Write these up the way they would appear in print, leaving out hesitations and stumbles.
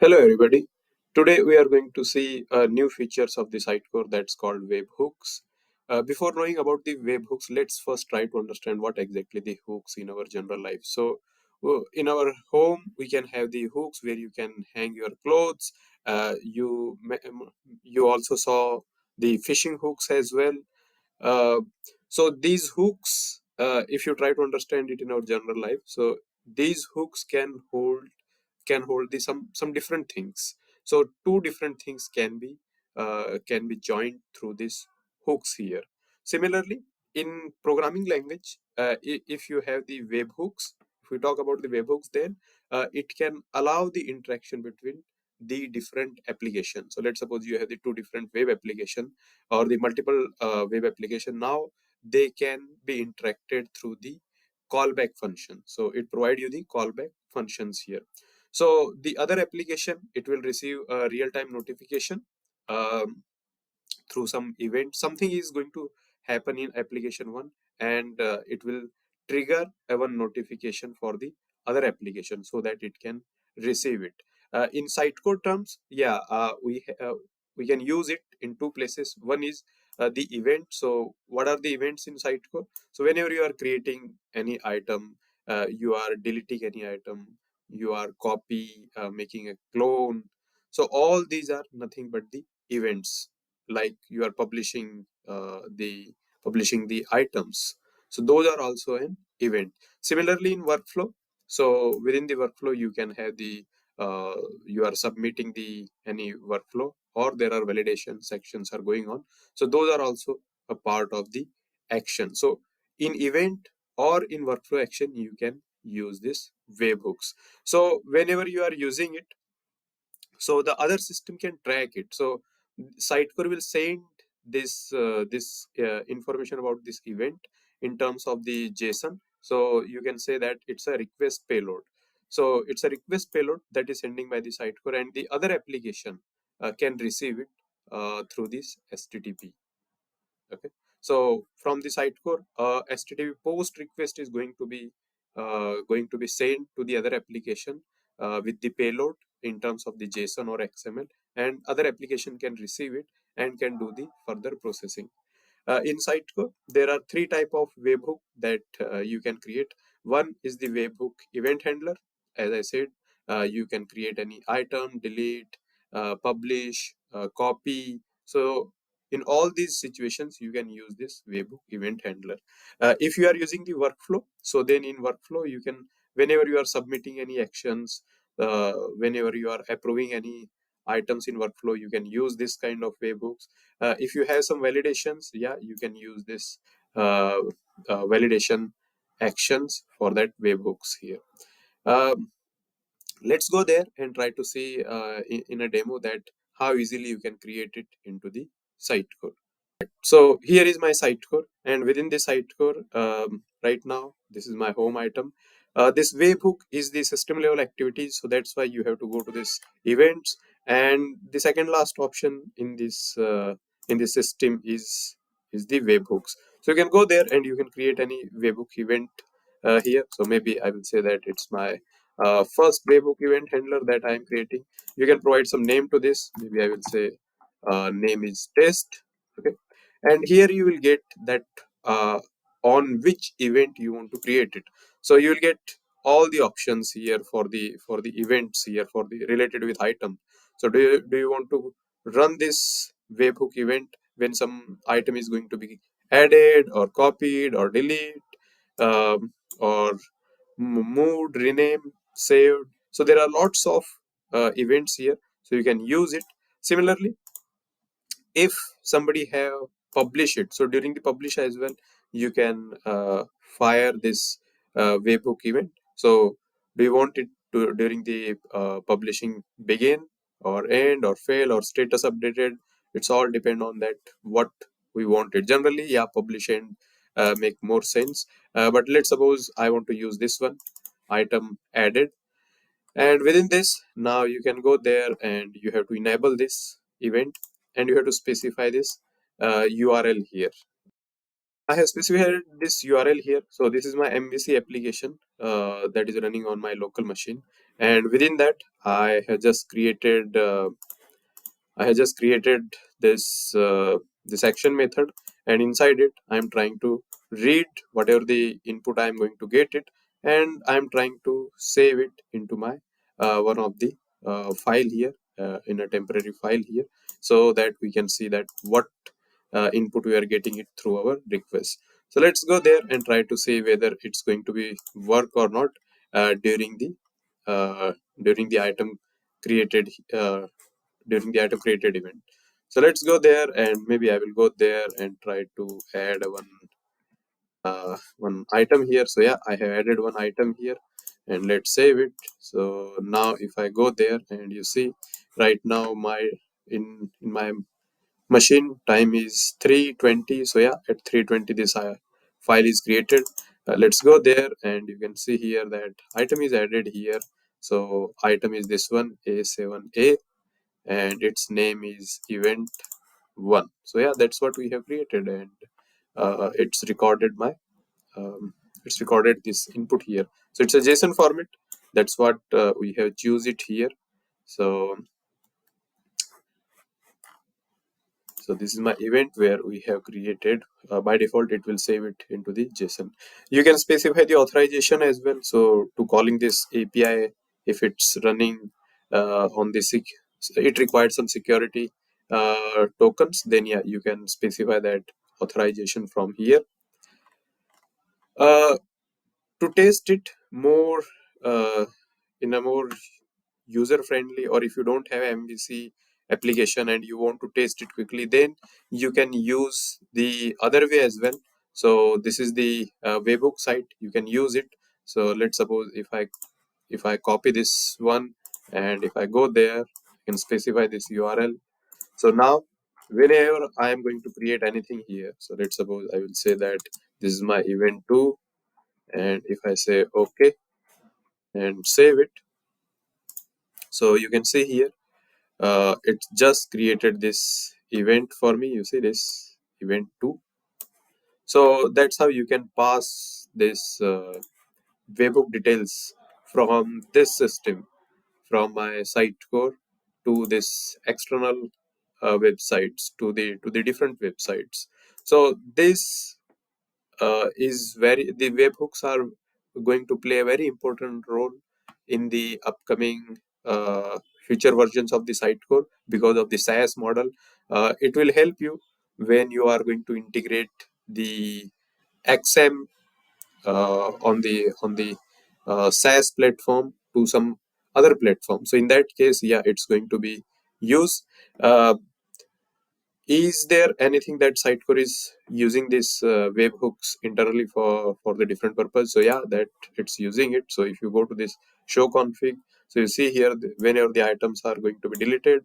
Hello everybody. Today we are going to see new features of the Sitecore that's called webhooks. Before knowing about the webhooks, let's first try to understand what exactly the hooks in our general life. So, in our home, we can have the hooks where you can hang your clothes. You also saw the fishing hooks as well. Uh, so these hooks, if you try to understand it in our general life, so these hooks can hold the some different things. So two different things can be joined through these hooks here. Similarly, in programming language, if you have the webhooks, if we talk about the webhooks, then it can allow the interaction between the different applications. So let's suppose you have the two different web application or the multiple web application. Now they can be interacted through the callback function. So it provides you the callback functions here. So the other application, it will receive a real-time notification um, through some event. Something is going to happen in application one, and it will trigger a one notification for the other application so that it can receive it. In Sitecore terms, yeah, we can use it in two places. One is the event. So what are the events in Sitecore? So whenever you are creating any item, you are deleting any item, you are making a clone. So all these are nothing but the events, like you are publishing the items. So those are also an event. Similarly, in workflow, so within the workflow you can have the uh, you are submitting the any workflow, or there are validation sections are going on. So those are also a part of the action. So in event or in workflow action, you can use this webhooks. So whenever you are using it, so the other system can track it. So Sitecore will send this information about this event in terms of the JSON. So you can say that it's a request payload. So it's a request payload that is sending by the Sitecore, and the other application can receive it through this HTTP. Okay, so from the Sitecore, HTTP post request is going to be sent to the other application with the payload in terms of the JSON or XML, and other application can receive it and can do the further processing. In Sitecore, there are three type of webhook that you can create. One is the webhook event handler. As I said, you can create any item, delete, publish, copy. So in all these situations, you can use this webhook event handler. If you are using the workflow, so then in workflow, you can, whenever you are submitting any actions, whenever you are approving any items in workflow, you can use this kind of webhooks. If you have some validations, yeah, you can use this uh, validation actions for that webhooks here. Um, let's go there and try to see in a demo that how easily you can create it into the Sitecore. So here is my Sitecore, and within the Sitecore, right now, this is my home item. This webhook is the system level activity, so that's why you have to go to this events. And the second last option in this system is the webhooks. So you can go there and you can create any webhook event here. So maybe I will say that it's my first webhook event handler that I am creating. You can provide some name to this. Maybe I will say name is test. Okay, and here you will get that on which event you want to create it. So you will get all the options here for the events here for the related with item. So do you want to run this webhook event when some item is going to be added or copied or delete, or moved, renamed, saved? So there are lots of events here, so you can use it. Similarly, if somebody have published it, so during the publish as well, you can fire this webhook event. So do you want it to during the publishing begin or end or fail or status updated? It's all depend on that what we wanted. Generally, yeah, publish and make more sense. But let's suppose I want to use this one, item added, and within this, now you can go there and you have to enable this event, and you have to specify this URL here. I have specified this URL here. So this is my MVC application that is running on my local machine. and within that I have just created this this action method, and inside it I am trying to read whatever the input I am going to get it, and I am trying to save it into my one of the file here, in a temporary file here, so that we can see that what input we are getting it through our request. So let's go there and try to see whether it's going to be work or not uh, during the item created uh, during the item created event. So let's go there, and maybe I will go there and try to add one item here. So yeah, I have added one item here, and let's save it. So now if I go there, and you see right now my in my machine time is 3:20. So yeah, at 3:20 this file is created. Let's go there, and you can see here that item is added here. So item is this one, A7A, and its name is event1. So yeah, that's what we have created, and it's recorded my it's recorded this input here. So it's a JSON format. That's what we have choose it here. So so this is my event where we have created. By default it will save it into the JSON. You can specify the authorization as well. So to calling this API, if it's running on the it required some security tokens, then yeah, you can specify that authorization from here. uh, to test it more in a more user friendly, or if you don't have MVC application and you want to test it quickly, then you can use the other way as well. So this is the webhook site, you can use it. So let's suppose if I copy this one, and if I go there, I can specify this URL. So now whenever I am going to create anything here, so let's suppose I will say that this is my event 2, and if I say okay and save it, so you can see here it just created this event for me. You see this event 2. So that's how you can pass this webhook details from this system, from my Sitecore to this external websites, to the different websites. So this is very the webhooks are going to play a very important role in the upcoming future versions of the Sitecore, because of the SaaS model. It will help you when you are going to integrate the XM on the SaaS platform to some other platform. So in that case, yeah, it's going to be used. Uh, is there anything that Sitecore is using this webhooks internally for the different purpose? So yeah, that it's using it. So if you go to this show config, so you see here whenever the items are going to be deleted,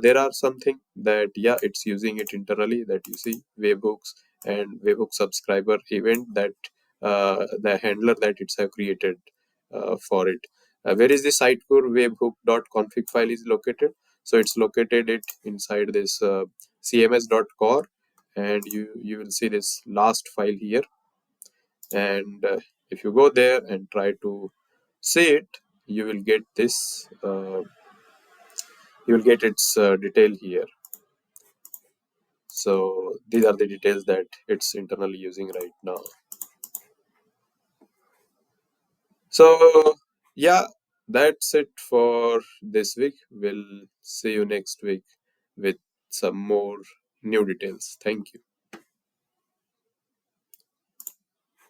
there are something that yeah, it's using it internally, that you see webhooks and webhook subscriber event, that the handler that it's have created for it. Where is the Sitecore webhook.config file is located? So it's located it inside this cms.core, and you will see this last file here. And if you go there and try to see it, you will get this you will get its detail here. So these are the details that it's internally using right now. So yeah, that's it for this week. We'll see you next week with some more new details. Thank you.